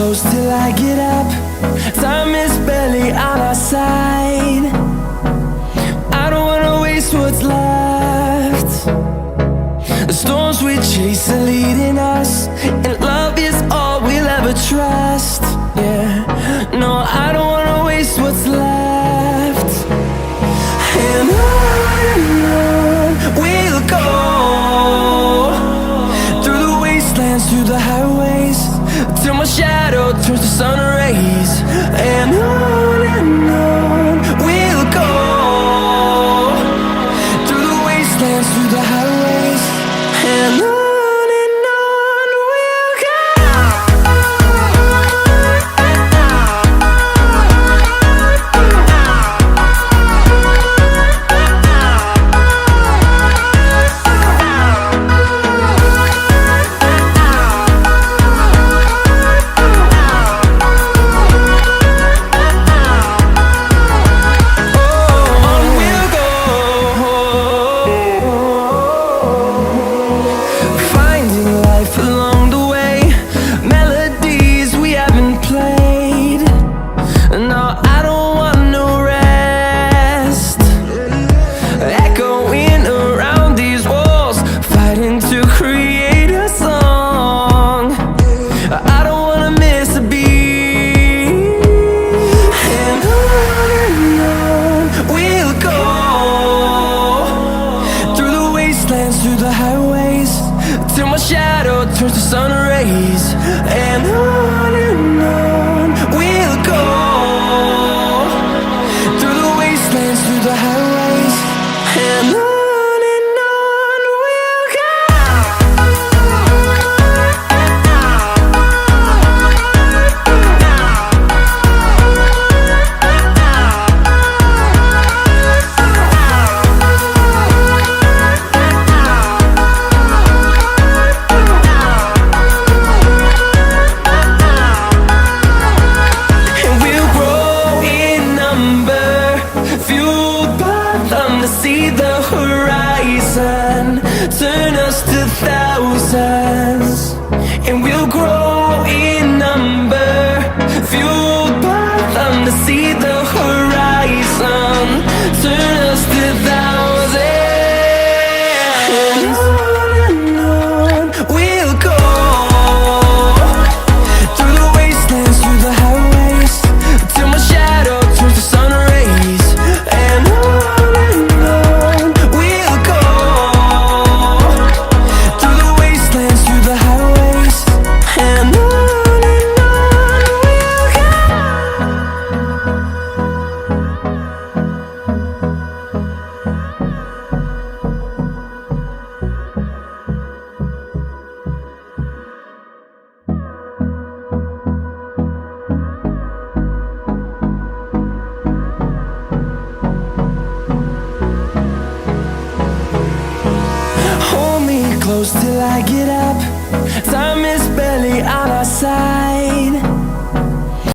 close till I get up. Time is barely on our side. I don't wanna waste what's left. The storms we chase are leading us, and love is all we'll ever trust. Yeah, no, I don't wanna waste what's left. And on we'll go, through the wastelands, through the highways, till my shadow turns to sun rays. And on we'll go, through the wastelands, through the highways, and on. Through the highways, till my shadow turns to sun rays. And on we'll go, through the wastelands, through the highways, and on. See the horizon turn us to thousands, and we'll grow in number, fueled by them. To see the horizon turn us to thousands, and on we'll go, through the wastelands, through the highways, till my shadow turns to sun rays. And close till I get up. Time is barely on our side.